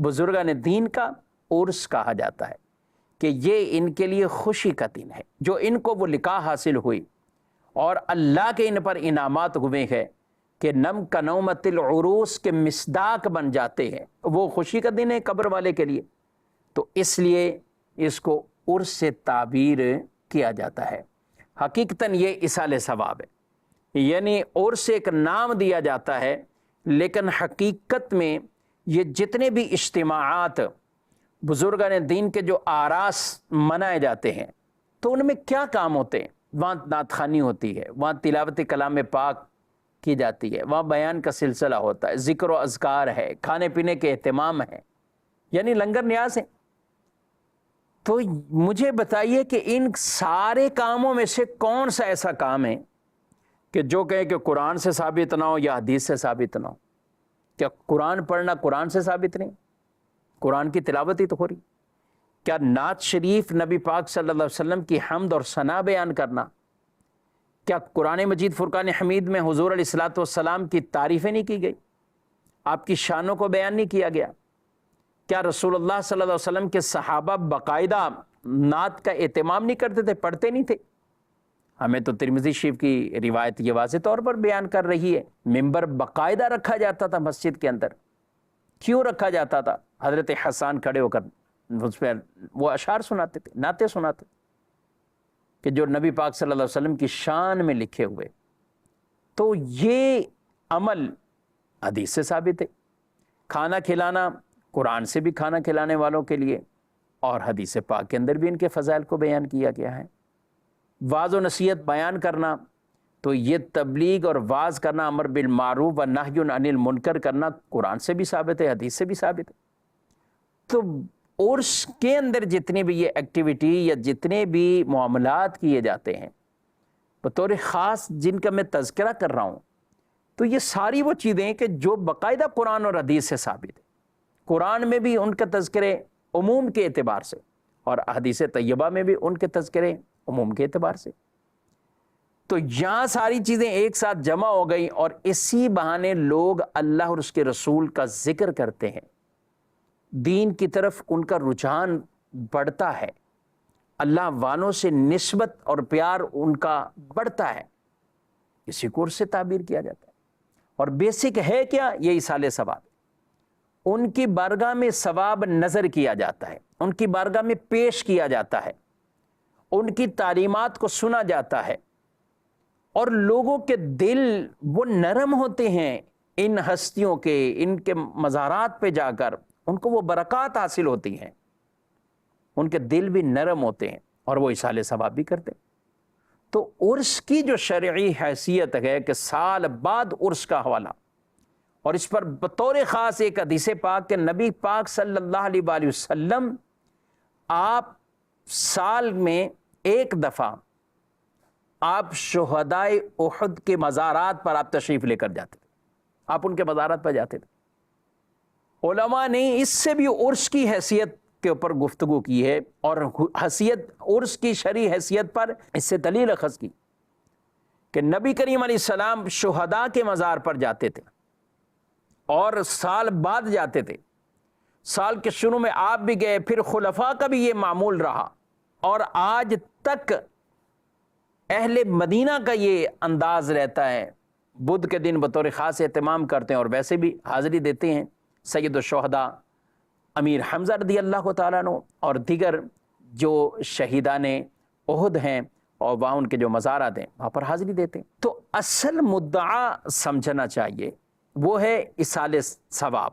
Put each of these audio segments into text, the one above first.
بزرگان دین کا عرس کہا جاتا ہے کہ یہ ان کے لیے خوشی کا دن ہے، جو ان کو وہ لقاء حاصل ہوئی اور اللہ کے ان پر انعامات ہوئے ہیں کہ نم کا نومت العروس کے مصداق بن جاتے ہیں، وہ خوشی کا دن ہے قبر والے کے لیے، تو اس لیے اس کو عرس سے تعبیر کیا جاتا ہے۔ حقیقتاً یہ اصال ثواب ہے، یعنی عرس ایک نام دیا جاتا ہے، لیکن حقیقت میں یہ جتنے بھی اجتماعات بزرگان دین کے جو آراس منائے جاتے ہیں تو ان میں کیا کام ہوتے ہیں؟ وہاں نعت خوانی ہوتی ہے، وہاں تلاوت کلام پاک کی جاتی ہے، وہاں بیان کا سلسلہ ہوتا ہے، ذکر و اذکار ہے، کھانے پینے کے اہتمام ہے، یعنی لنگر نیاز ہے۔ تو مجھے بتائیے کہ ان سارے کاموں میں سے کون سا ایسا کام ہے کہ جو کہے کہ قرآن سے ثابت نہ ہو یا حدیث سے ثابت نہ ہو؟ کیا قرآن پڑھنا قرآن سے ثابت نہیں؟ قرآن کی تلاوت ہی تو ہو رہی۔ کیا نعت شریف نبی پاک صلی اللہ علیہ وسلم کی حمد اور ثنا بیان کرنا، کیا قرآن مجید فرقان حمید میں حضور علیہ الصلوۃ والسلام کی تعریفیں نہیں کی گئی؟ آپ کی شانوں کو بیان نہیں کیا گیا؟ کیا رسول اللہ صلی اللہ علیہ وسلم کے صحابہ باقاعدہ نعت کا اہتمام نہیں کرتے تھے، پڑھتے نہیں تھے؟ ہمیں تو ترمذی شریف کی روایت یہ واضح طور پر بیان کر رہی ہے، ممبر باقاعدہ رکھا جاتا تھا مسجد کے اندر۔ کیوں رکھا جاتا تھا؟ حضرت حسان کھڑے ہو کر اس پہ وہ اشعار سناتے تھے، نعتیں سناتے تھے کہ جو نبی پاک صلی اللہ علیہ وسلم کی شان میں لکھے ہوئے۔ تو یہ عمل حدیث سے ثابت ہے۔ کھانا کھلانا قرآن سے بھی کھانا کھلانے والوں کے لیے، اور حدیث پاک کے اندر بھی ان کے فضائل کو بیان کیا گیا ہے۔ واعظ و نصیحت بیان کرنا، تو یہ تبلیغ اور واعظ کرنا، امر بالمعروف و نہی عن المنکر کرنا قرآن سے بھی ثابت ہے، حدیث سے بھی ثابت ہے۔ تو عرس کے اندر جتنی بھی یہ ایکٹیویٹی یا جتنے بھی معاملات کیے جاتے ہیں بطور خاص جن کا میں تذکرہ کر رہا ہوں، تو یہ ساری وہ چیزیں ہیں کہ جو باقاعدہ قرآن اور حدیث سے ثابت ہے۔ قرآن میں بھی ان کے تذکرے عموم کے اعتبار سے، اور حدیث طیبہ میں بھی ان کے تذکرے عموم کے اعتبار سے۔ تو یہاں ساری چیزیں ایک ساتھ جمع ہو گئی، اور اسی بہانے لوگ اللہ اور اس کے رسول کا ذکر کرتے ہیں، دین کی طرف ان کا رجحان بڑھتا ہے، اللہ والوں سے نسبت اور پیار ان کا بڑھتا ہے، اسی کو عرس سے تعبیر کیا جاتا ہے۔ اور بیسک ہے کیا؟ یہ ایصال ثواب، ان کی بارگاہ میں ثواب نظر کیا جاتا ہے، ان کی بارگاہ میں پیش کیا جاتا ہے، ان کی تعلیمات کو سنا جاتا ہے، اور لوگوں کے دل وہ نرم ہوتے ہیں ان ہستیوں کے، ان کے مزارات پہ جا کر ان کو وہ برکات حاصل ہوتی ہیں، ان کے دل بھی نرم ہوتے ہیں اور وہ ایصال ثواب بھی کرتے ہیں۔ تو عرس کی جو شرعی حیثیت ہے کہ سال بعد عرس کا حوالہ، اور اس پر بطور خاص ایک حدیث پاک کہ نبی پاک صلی اللہ علیہ وآلہ وسلم آپ سال میں ایک دفعہ آپ شہدائے احد کے مزارات پر آپ تشریف لے کر جاتے تھے، آپ ان کے مزارات پر جاتے تھے۔ علماء نے اس سے بھی عرس کی حیثیت کے اوپر گفتگو کی ہے، اور حیثیت عرس کی شرعی حیثیت پر اس سے دلیل اخذ کی کہ نبی کریم علیہ السلام شہداء کے مزار پر جاتے تھے، اور سال بعد جاتے تھے۔ سال کے شروع میں آپ بھی گئے، پھر خلفاء کا بھی یہ معمول رہا، اور آج تک اہل مدینہ کا یہ انداز رہتا ہے۔ بدھ کے دن بطور خاص اہتمام کرتے ہیں، اور ویسے بھی حاضری دیتے ہیں سید الشہداء امیر حمزہ رضی اللہ تعالیٰ عنہ اور دیگر جو شہیدان احد ہیں، اور وہاں ان کے جو مزارات ہیں وہاں پر حاضری دیتے ہیں۔ تو اصل مدعا سمجھنا چاہیے وہ ہے ایصال ثواب۔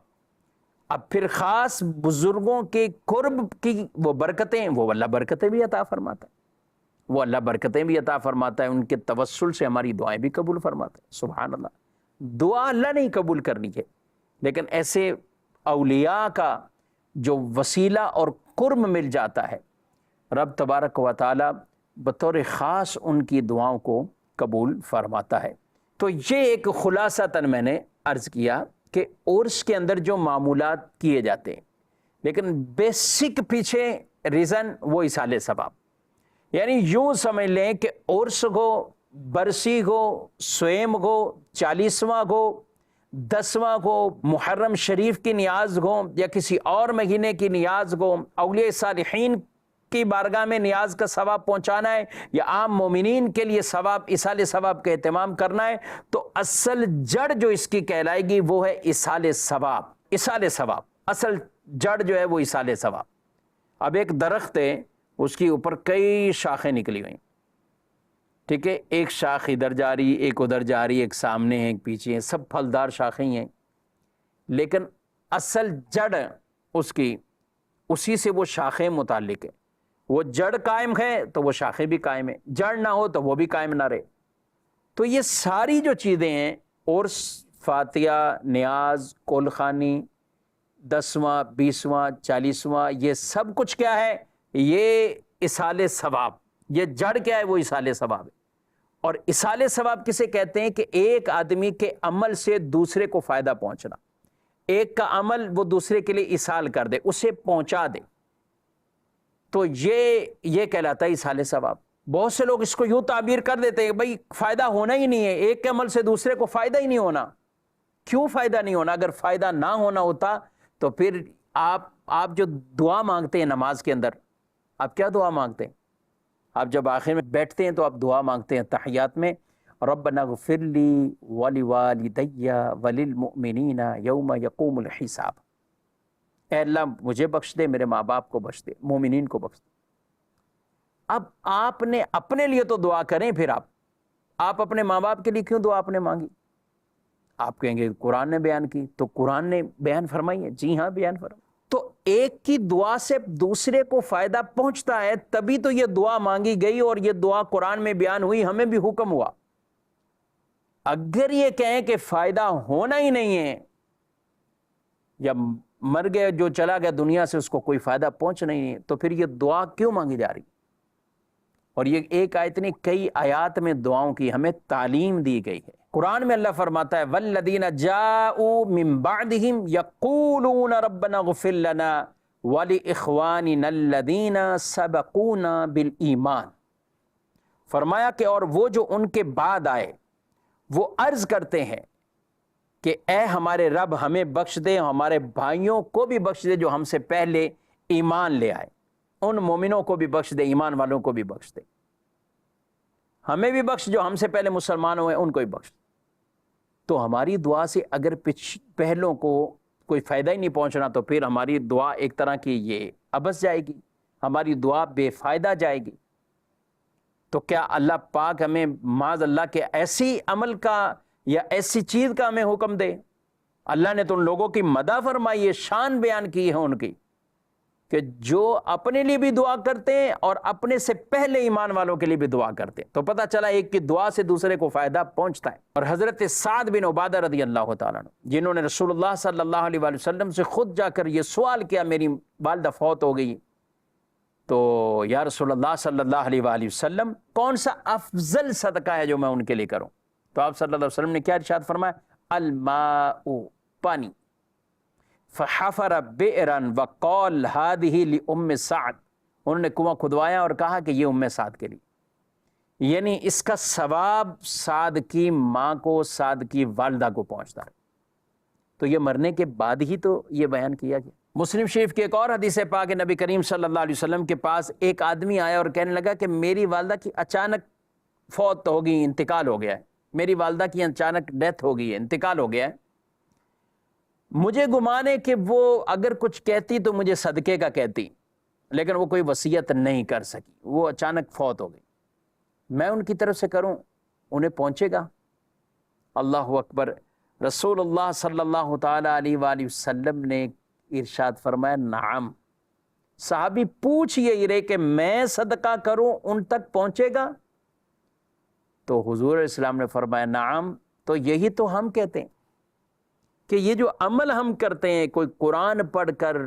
اب پھر خاص بزرگوں کے قرب کی وہ برکتیں، وہ اللہ برکتیں بھی عطا فرماتا ہے، وہ اللہ برکتیں بھی عطا فرماتا ہے، ان کے توسل سے ہماری دعائیں بھی قبول فرماتا ہے۔ سبحان اللہ، دعا اللہ نہیں قبول کرنی ہے، لیکن ایسے اولیاء کا جو وسیلہ اور قرب مل جاتا ہے، رب تبارک و تعالی بطور خاص ان کی دعاؤں کو قبول فرماتا ہے۔ تو یہ ایک خلاصتاً میں نے عرض کیا کہ عرس کے اندر جو معمولات کیے جاتے ہیں، لیکن بیسک پیچھے ریزن وہ ایصال ثواب، یعنی یوں سمجھ لیں کہ عرس ہو، برسی ہو، سویم ہو، 40واں ہو، 10واں کو محرم شریف کی نیاز ہو یا کسی اور مہینے کی نیاز ہو، اولیاء صالحین کی بارگاہ میں نیاز کا ثواب پہنچانا ہے یا عام مومنین کے لیے ثواب، ایصال ثواب کا اہتمام کرنا ہے، تو اصل جڑ جو اس کی کہلائے گی وہ ہے ایصال ثواب۔ ایصال ثواب، اصل جڑ جو ہے وہ ایصال ثواب۔ اب ایک درخت ہے، اس کے اوپر کئی شاخیں نکلی ہوئی، ٹھیک ہے، ایک شاخ ادھر جا رہی، ایک ادھر جا رہی، ایک سامنے ہے، ایک پیچھے ہے، سب پھلدار شاخیں ہیں، لیکن اصل جڑ اس کی اسی سے وہ شاخیں متعلق ہے۔ وہ جڑ قائم ہے تو وہ شاخیں بھی قائم ہیں، جڑ نہ ہو تو وہ بھی قائم نہ رہے۔ تو یہ ساری جو چیزیں ہیں، عرس، فاتحہ، نیاز، کول خوانی، 10واں، 20واں، 40واں، یہ سب کچھ کیا ہے؟ یہ ایصال ثواب۔ یہ جڑ کیا ہے؟ وہ ایصال ثواب ہے۔ اور ایصال ثواب کسے کہتے ہیں؟ کہ ایک آدمی کے عمل سے دوسرے کو فائدہ پہنچنا، ایک کا عمل وہ دوسرے کے لیے ایصال کر دے، اسے پہنچا دے، تو یہ کہلاتا ہے ایصال ثواب۔ بہت سے لوگ اس کو یوں تعبیر کر دیتے ہیں، بھائی فائدہ ہونا ہی نہیں ہے، ایک کے عمل سے دوسرے کو فائدہ ہی نہیں ہونا۔ کیوں فائدہ نہیں ہونا؟ اگر فائدہ نہ ہونا ہوتا تو پھر آپ جو دعا مانگتے ہیں نماز کے اندر، آپ کیا دعا مانگتے ہیں؟ آپ جب آخر میں بیٹھتے ہیں تو آپ دعا مانگتے ہیں تحیات میں، ربنا اغفر لی ولوالدی وللمؤمنین یوم یقوم الحساب، اے اللہ مجھے بخش دے، میرے ماں باپ کو بخش دے، مومنین کو بخش دے۔ اب آپ نے اپنے لیے تو دعا کریں، پھر آپ اپنے ماں باپ کے لیے کیوں دعا آپ نے مانگی؟ آپ کہیں گے قرآن نے بیان کی، تو قرآن نے بیان فرمائی ہے، جی ہاں بیان فرمائی۔ تو ایک کی دعا سے دوسرے کو فائدہ پہنچتا ہے، تبھی تو یہ دعا مانگی گئی اور یہ دعا قرآن میں بیان ہوئی، ہمیں بھی حکم ہوا۔ اگر یہ کہیں کہ فائدہ ہونا ہی نہیں ہے، یا مر گئے، جو چلا گیا دنیا سے اس کو کوئی فائدہ پہنچنا ہی نہیں ہے، تو پھر یہ دعا کیوں مانگی جا رہی؟ اور یہ ایک آیت نے کئی آیات میں دعاؤں کی ہمیں تعلیم دی گئی ہے۔ قرآن میں اللہ فرماتا ہے والذین جاءوا من بعدہم یقولون ربنا اغفر لنا ولاخواننا الذین سبقونا بالایمان، فرمایا کہ اور وہ جو ان کے بعد آئے وہ عرض کرتے ہیں کہ اے ہمارے رب ہمیں بخش دے، ہمارے بھائیوں کو بھی بخش دے جو ہم سے پہلے ایمان لے آئے، ان مومنوں کو بھی بخش دے، ایمان والوں کو بھی بخش دے، ہمیں بھی بخش، جو ہم سے پہلے مسلمان ہوئے ان کو بھی بخش۔ تو ہماری دعا سے اگر پہلوں کو کوئی فائدہ ہی نہیں پہنچنا تو پھر ہماری دعا ایک طرح کی یہ عبث جائے گی، ہماری دعا بے فائدہ جائے گی۔ تو کیا اللہ پاک ہمیں معاذ اللہ کے ایسی عمل کا یا ایسی چیز کا ہمیں حکم دے؟ اللہ نے تو ان لوگوں کی مدح فرمائی ہے، شان بیان کی ہے ان کی، کہ جو اپنے لیے بھی دعا کرتے ہیں اور اپنے سے پہلے ایمان والوں کے لیے بھی دعا کرتے ہیں۔ تو پتہ چلا ایک کی دعا سے دوسرے کو فائدہ پہنچتا ہے۔ اور حضرت سعد بن عبادہ رضی اللہ تعالیٰ عنہ، جنہوں نے رسول اللہ صلی اللہ علیہ وآلہ وسلم سے خود جا کر یہ سوال کیا، میری والدہ فوت ہو گئی، تو یا رسول اللہ صلی اللہ علیہ وآلہ وسلم کون سا افضل صدقہ ہے جو میں ان کے لیے کروں؟ تو آپ صلی اللہ علیہ وسلم نے کیا ارشاد فرمایا؟ الماء، پانی۔ فحفر بئرا وقال هذه لأم سعد، انہوں نے کنواں کھدوایا اور کہا کہ یہ ام سعد کے لیے، یعنی اس کا ثواب سعد کی ماں کو، سعد کی والدہ کو پہنچتا ہے۔ تو یہ مرنے کے بعد ہی تو یہ بیان کیا گیا۔ مسلم شریف کی ایک اور حدیث پاک ہے، نبی کریم صلی اللہ علیہ وسلم کے پاس ایک آدمی آیا اور کہنے لگا کہ میری والدہ کی اچانک فوت ہو گئی، انتقال ہو گیا ہے، میری والدہ کی اچانک ڈیتھ ہو گئی ہے، انتقال ہو گیا ہے، مجھے گمان ہے کہ وہ اگر کچھ کہتی تو مجھے صدقے کا کہتی، لیکن وہ کوئی وصیت نہیں کر سکی، وہ اچانک فوت ہو گئی، میں ان کی طرف سے کروں، انہیں پہنچے گا؟ اللہ اکبر۔ رسول اللہ صلی اللہ تعالی علیہ وآلہ وسلم نے ارشاد فرمایا نعم۔ صحابی پوچھ یہ رہے کہ میں صدقہ کروں ان تک پہنچے گا؟ تو حضور علیہ السلام نے فرمایا نعم۔ تو یہی تو ہم کہتے ہیں کہ یہ جو عمل ہم کرتے ہیں، کوئی قرآن پڑھ کر،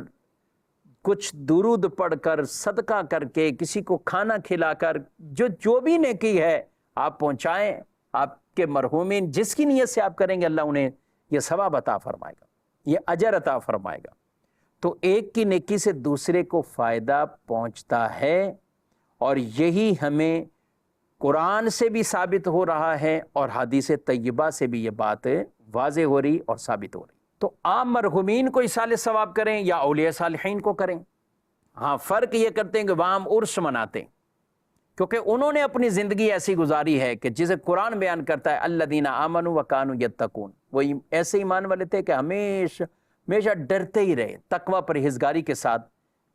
کچھ درود پڑھ کر، صدقہ کر کے، کسی کو کھانا کھلا کر، جو بھی نیکی ہے آپ پہنچائیں، آپ کے مرحومین جس کی نیت سے آپ کریں گے اللہ انہیں یہ ثواب عطا فرمائے گا، یہ اجر عطا فرمائے گا۔ تو ایک کی نیکی سے دوسرے کو فائدہ پہنچتا ہے، اور یہی ہمیں قرآن سے بھی ثابت ہو رہا ہے اور حدیث طیبہ سے بھی یہ بات واضح ہو رہی اور ثابت ہو رہی۔ تو عام مرحومین کو اصالہ ثواب کریں یا اولیاء صالحین کو کریں؟ ہاں، فرق یہ کرتے ہیں کہ وہاں ہم عرس مناتے ہیں، کیونکہ انہوں نے اپنی زندگی ایسی گزاری ہے کہ جسے قرآن بیان کرتا ہے الذین آمنوا وکانوا یتقون، وہ ایسے ایمان والے تھے کہ ہمیشہ ڈرتے ہی رہے، تقوی پرہیزگاری کے ساتھ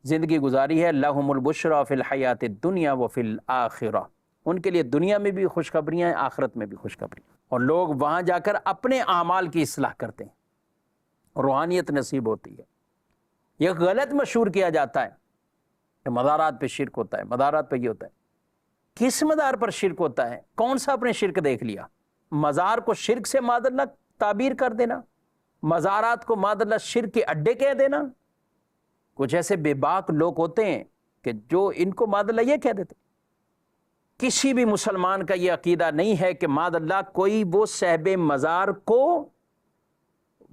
زندگی گزاری ہے۔ لہم البشریٰ فی الحیات الدنیا وفی الآخرہ، ان کے لیے دنیا میں بھی خوشخبریاں ہیں، آخرت میں بھی خوشخبریاں، اور لوگ وہاں جا کر اپنے اعمال کی اصلاح کرتے ہیں، روحانیت نصیب ہوتی ہے۔ یہ غلط مشہور کیا جاتا ہے کہ مزارات پہ شرک ہوتا ہے، مزارات پہ یہ ہوتا ہے۔ کس مدار پر شرک ہوتا ہے؟ کون سا اپنے شرک دیکھ لیا؟ مزار کو شرک سے معاذ اللہ تعبیر کر دینا، مزارات کو معاذ اللہ شرک کے اڈے کہہ دینا۔ کچھ ایسے بے باک لوگ ہوتے ہیں کہ جو ان کو معاذ اللہ یہ کہہ دیتے۔ کسی بھی مسلمان کا یہ عقیدہ نہیں ہے کہ معاذ اللہ کوئی وہ صاحب مزار کو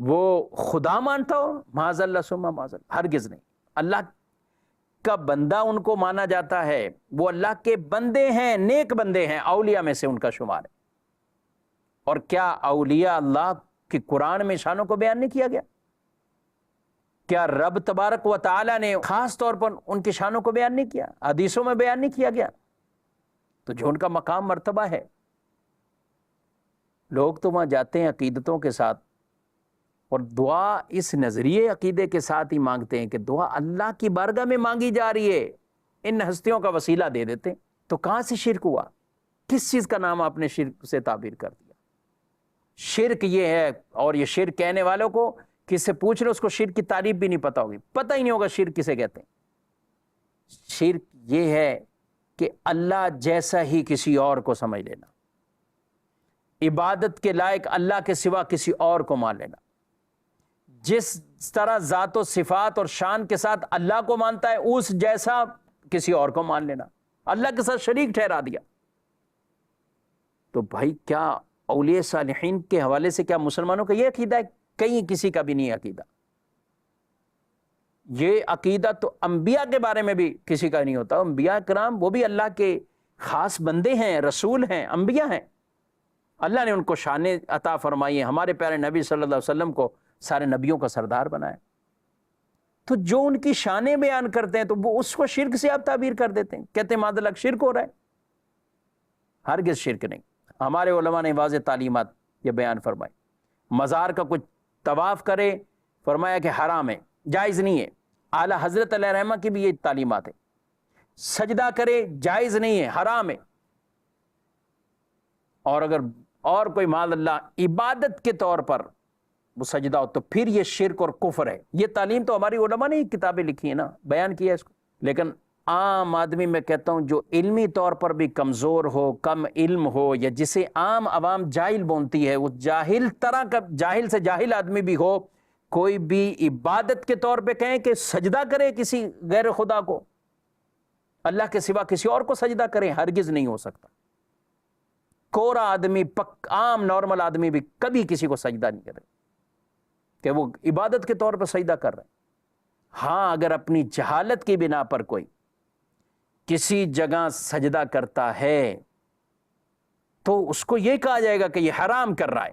وہ خدا مانتا ہو، معاذ اللہ ثم معاذ اللہ، ہرگز نہیں۔ اللہ کا بندہ ان کو مانا جاتا ہے، وہ اللہ کے بندے ہیں، نیک بندے ہیں، اولیاء میں سے ان کا شمار ہے۔ اور کیا اولیاء اللہ کی قرآن میں شانوں کو بیان نہیں کیا گیا؟ کیا رب تبارک و تعالی نے خاص طور پر ان کی شانوں کو بیان نہیں کیا؟ حدیثوں میں بیان نہیں کیا گیا؟ تو جو ان کا مقام مرتبہ ہے، لوگ تو وہاں جاتے ہیں عقیدتوں کے ساتھ، اور دعا اس نظریے عقیدے کے ساتھ ہی مانگتے ہیں کہ دعا اللہ کی بارگاہ میں مانگی جا رہی ہے، ان ہستیوں کا وسیلہ دے دیتے ہیں۔ تو کہاں سے شرک ہوا؟ کس چیز کا نام آپ نے شرک سے تعبیر کر دیا؟ شرک یہ ہے، اور یہ شرک کہنے والوں کو کس سے پوچھ رہے اس کو شرک کی تعریف بھی نہیں پتا ہوگی، پتہ ہی نہیں ہوگا شرک کسے کہتے ہیں۔ شرک یہ ہے کہ اللہ جیسا ہی کسی اور کو سمجھ لینا، عبادت کے لائق اللہ کے سوا کسی اور کو مان لینا۔ جس طرح ذات و صفات اور شان کے ساتھ اللہ کو مانتا ہے، اس جیسا کسی اور کو مان لینا، اللہ کے ساتھ شریک ٹھہرا دیا۔ تو بھائی کیا اولیاء صالحین کے حوالے سے کیا مسلمانوں کا یہ عقیدہ ہے؟ کہیں کسی کا بھی نہیں عقیدہ۔ یہ عقیدہ تو انبیاء کے بارے میں بھی کسی کا نہیں ہوتا۔ انبیاء کرام وہ بھی اللہ کے خاص بندے ہیں، رسول ہیں، انبیاء ہیں، اللہ نے ان کو شانیں عطا فرمائی ہیں۔ ہمارے پیارے نبی صلی اللہ علیہ وسلم کو سارے نبیوں کا سردار بنایا۔ تو جو ان کی شانیں بیان کرتے ہیں تو وہ اس کو شرک سے آپ تعبیر کر دیتے ہیں، کہتے ہیں معاذ اللہ شرک ہو رہا ہے۔ ہرگز شرک نہیں۔ ہمارے علماء نے واضح تعلیمات یہ بیان فرمائی۔ مزار کا کچھ طواف کرے، فرمایا کہ حرام ہے، جائز نہیں ہے۔ اعلیٰ حضرت علیہ رحمہ کی بھی یہ تعلیمات ہے۔ سجدہ کرے، جائز نہیں ہے، حرام ہے۔ اور اگر اور کوئی معاذ اللہ عبادت کے طور پر وہ سجدہ ہو تو پھر یہ شرک اور کفر ہے۔ یہ تعلیم تو ہماری علماء نے کتابیں لکھی ہیں نا، بیان کیا ہے اس کو۔ لیکن عام آدمی میں کہتا ہوں جو علمی طور پر بھی کمزور ہو، کم علم ہو، یا جسے عام عوام جاہل بونتی ہے، وہ جاہل طرح کا، جاہل سے جاہل آدمی بھی ہو، کوئی بھی عبادت کے طور پہ کہیں کہ سجدہ کرے کسی غیر خدا کو، اللہ کے سوا کسی اور کو سجدہ کریں، ہرگز نہیں ہو سکتا۔ کورا آدمی، عام نارمل آدمی بھی کبھی کسی کو سجدہ نہیں کرے کہ وہ عبادت کے طور پر سجدہ کر رہے ہیں۔ ہاں اگر اپنی جہالت کی بنا پر کوئی کسی جگہ سجدہ کرتا ہے تو اس کو یہ کہا جائے گا کہ یہ حرام کر رہا ہے،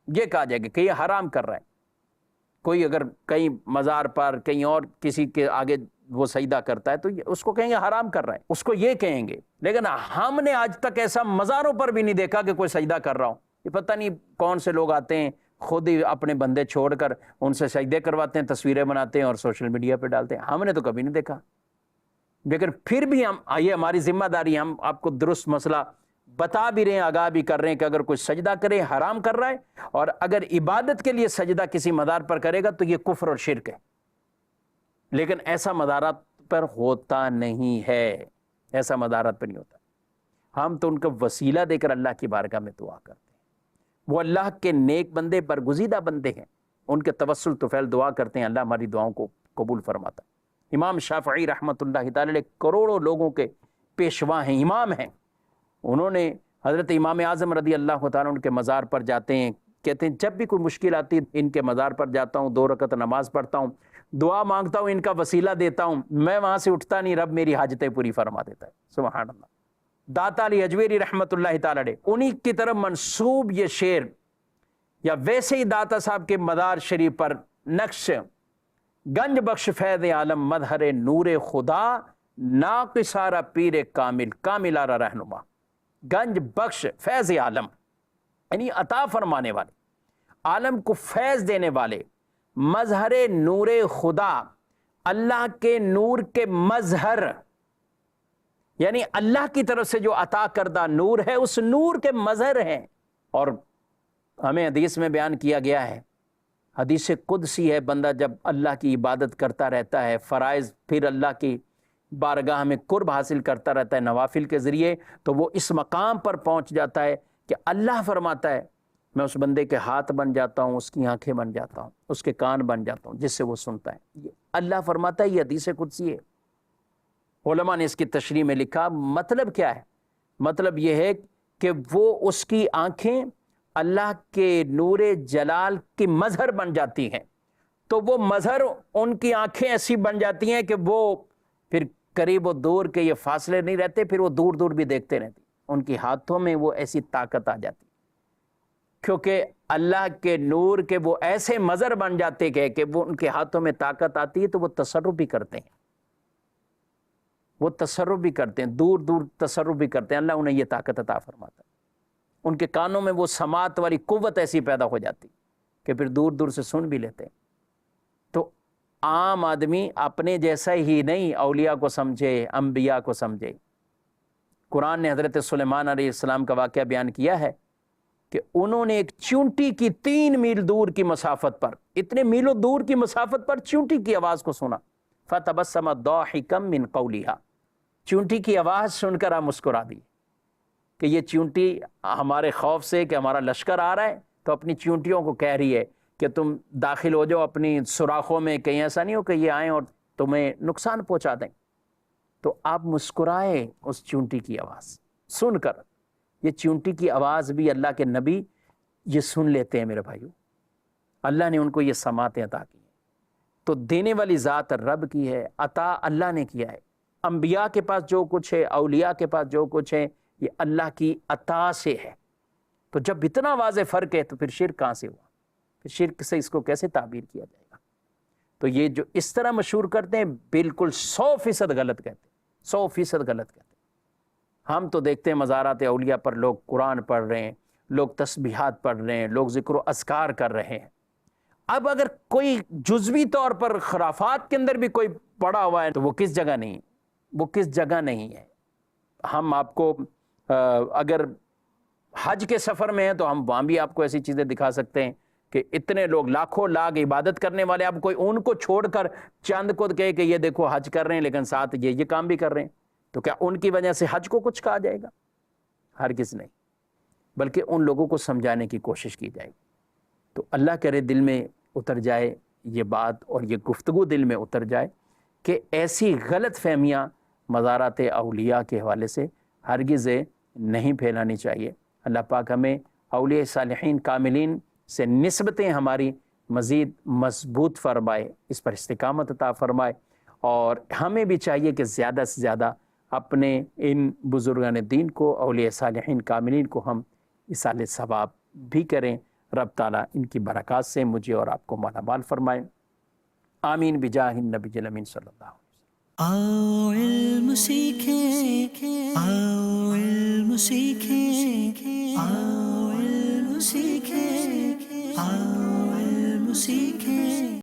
یہ کہا جائے گا کہ یہ حرام کر رہا ہے۔ کوئی اگر کہیں مزار پر کہیں اور کسی کے آگے وہ سجدہ کرتا ہے تو اس کو کہیں گے حرام کر رہا ہے، اس کو یہ کہیں گے۔ لیکن ہم نے آج تک ایسا مزاروں پر بھی نہیں دیکھا کہ کوئی سجدہ کر رہا ہو۔ یہ پتہ نہیں کون سے لوگ آتے ہیں، خود ہی اپنے بندے چھوڑ کر ان سے سجدے کرواتے ہیں، تصویریں بناتے ہیں اور سوشل میڈیا پہ ڈالتے ہیں۔ ہم نے تو کبھی نہیں دیکھا۔ لیکن پھر بھی یہ ہماری ذمہ داری ہے، ہم آپ کو درست مسئلہ بتا بھی رہے ہیں، آگاہ بھی کر رہے ہیں کہ اگر کوئی سجدہ کرے حرام کر رہا ہے، اور اگر عبادت کے لیے سجدہ کسی مزار پر کرے گا تو یہ کفر اور شرک ہے۔ لیکن ایسا مزارات پر ہوتا نہیں ہے، ایسا مزارات پر نہیں ہوتا۔ ہم تو ان کا وسیلہ دے کر اللہ کی بارگاہ میں دعا کرتے ہیں۔ وہ اللہ کے نیک بندے، برگزیدہ بندے ہیں، ان کے توسل طفیل دعا کرتے ہیں، اللہ ہماری دعاؤں کو قبول فرماتا ہے۔ امام شافعی رحمۃ اللہ تعالی علیہ کروڑوں لوگوں کے پیشوا ہیں، امام ہیں۔ انہوں نے حضرت امام اعظم رضی اللہ تعالیٰ ان کے مزار پر جاتے ہیں، کہتے ہیں جب بھی کوئی مشکل آتی ہے ان کے مزار پر جاتا ہوں، 2 رکعت نماز پڑھتا ہوں، دعا مانگتا ہوں، ان کا وسیلہ دیتا ہوں، میں وہاں سے اٹھتا نہیں، رب میری حاجتیں پوری فرما دیتا ہے۔ سبحان اللہ۔ داتا علی اجویری رحمۃ اللہ تعالی علیہ، انہی کی طرف منسوب یہ شعر یا ویسے ہی داتا صاحب کے مدار شریف پر نقش گنج بخش فیض عالم مظہر نور خدا ناقصارہ پیر کامل کاملارہ رہنما، گنج بخش فیض عالم یعنی عطا فرمانے والے، عالم کو فیض دینے والے، مظہر نور خدا، اللہ کے نور کے مظہر، یعنی اللہ کی طرف سے جو عطا کردہ نور ہے اس نور کے مظہر ہیں۔ اور ہمیں حدیث میں بیان کیا گیا ہے، حدیث قدسی ہے، بندہ جب اللہ کی عبادت کرتا رہتا ہے، فرائض پھر اللہ کی بارگاہ میں قرب حاصل کرتا رہتا ہے نوافل کے ذریعے، تو وہ اس مقام پر پہنچ جاتا ہے کہ اللہ فرماتا ہے میں اس بندے کے ہاتھ بن جاتا ہوں، اس کی آنکھیں بن جاتا ہوں، اس کے کان بن جاتا ہوں، جس سے وہ سنتا ہے۔ یہ اللہ فرماتا ہے، یہ حدیث قدسی ہے۔ علماء نے اس کی تشریح میں لکھا مطلب کیا ہے؟ مطلب یہ ہے کہ وہ اس کی آنکھیں اللہ کے نور جلال کی مظہر بن جاتی ہیں، تو وہ مظہر ان کی آنکھیں ایسی بن جاتی ہیں کہ وہ پھر قریب و دور کے یہ فاصلے نہیں رہتے، پھر وہ دور دور بھی دیکھتے رہتے، ان کے ہاتھوں میں وہ ایسی طاقت آ جاتی، کیونکہ اللہ کے نور کے وہ ایسے مظہر بن جاتے کہ وہ ان کے ہاتھوں میں طاقت آتی ہے تو وہ تصرف بھی کرتے ہیں، وہ تصرف بھی کرتے ہیں، دور دور تصرف بھی کرتے ہیں، اللہ انہیں یہ طاقت عطا فرماتا ہے۔ ان کے کانوں میں وہ سماعت والی قوت ایسی پیدا ہو جاتی کہ پھر دور دور سے سن بھی لیتے ہیں۔ تو عام آدمی اپنے جیسا ہی نہیں اولیاء کو سمجھے، انبیاء کو سمجھے۔ قرآن نے حضرت سلیمان علیہ السلام کا واقعہ بیان کیا ہے کہ انہوں نے ایک چونٹی کی 3 میل دور کی مسافت پر، اتنے میلوں دور کی مسافت پر چونٹی کی آواز کو سنا، فَتَبَسَّمَ ضَاحِكًا مِّن قَوْلِهَا، چونٹی کی آواز سن کر آپ مسکرا دی کہ یہ چونٹی ہمارے خوف سے کہ ہمارا لشکر آ رہا ہے تو اپنی چونٹیوں کو کہہ رہی ہے کہ تم داخل ہو جاؤ اپنی سوراخوں میں، کہیں ایسا نہیں ہو کہ یہ آئیں اور تمہیں نقصان پہنچا دیں۔ تو آپ مسکرائے اس چونٹی کی آواز سن کر۔ یہ چونٹی کی آواز بھی اللہ کے نبی یہ سن لیتے ہیں میرے بھائیو، اللہ نے ان کو یہ سماعتیں عطا کی ہیں۔ تو دینے والی ذات رب کی ہے، عطا اللہ نے کیا ہے۔ انبیاء کے پاس جو کچھ ہے، اولیاء کے پاس جو کچھ ہے، یہ اللہ کی عطا سے ہے۔ تو جب اتنا واضح فرق ہے تو پھر شرک کہاں سے ہوا؟ پھر شرک سے اس کو کیسے تعبیر کیا جائے گا؟ تو یہ جو اس طرح مشہور کرتے ہیں بالکل 100% غلط کہتے ہیں، 100% غلط کہتے ہیں۔ ہم تو دیکھتے ہیں مزارات اولیاء پر لوگ قرآن پڑھ رہے ہیں، لوگ تسبیحات پڑھ رہے ہیں، لوگ ذکر و اذکار کر رہے ہیں۔ اب اگر کوئی جزوی طور پر خرافات کے اندر بھی کوئی پڑا ہوا ہے تو وہ کس جگہ نہیں ہے، وہ کس جگہ نہیں ہے۔ ہم آپ کو اگر حج کے سفر میں ہیں تو ہم وہاں بھی آپ کو ایسی چیزیں دکھا سکتے ہیں کہ اتنے لوگ لاکھوں لاکھ عبادت کرنے والے، اب کوئی ان کو چھوڑ کر چند کو کہے کہ یہ دیکھو حج کر رہے ہیں لیکن ساتھ یہ کام بھی کر رہے ہیں، تو کیا ان کی وجہ سے حج کو کچھ کہا جائے گا؟ ہرگز نہیں، بلکہ ان لوگوں کو سمجھانے کی کوشش کی جائے گی۔ تو اللہ کرے دل میں اتر جائے یہ بات اور یہ گفتگو دل میں اتر جائے کہ ایسی غلط فہمیاں مزارات اولیاء کے حوالے سے ہرگز نہیں پھیلانی چاہیے۔ اللہ پاک ہمیں اولیاء صالحین کاملین سے نسبتیں ہماری مزید مضبوط فرمائے، اس پر استقامت عطا فرمائے، اور ہمیں بھی چاہیے کہ زیادہ سے زیادہ اپنے ان بزرگان دین کو، اولیاء صالحین کاملین کو ہم اصال ثواب بھی کریں۔ رب تعالیٰ ان کی برکات سے مجھے اور آپ کو مالا مال فرمائے، آمین بجاہ النبی الامین صلی اللہ علیہ وسلم۔ آؤ علم سیکھیں، آؤ علم سیکھیں، آؤ علم سیکھیں، آؤ علم سیکھیں۔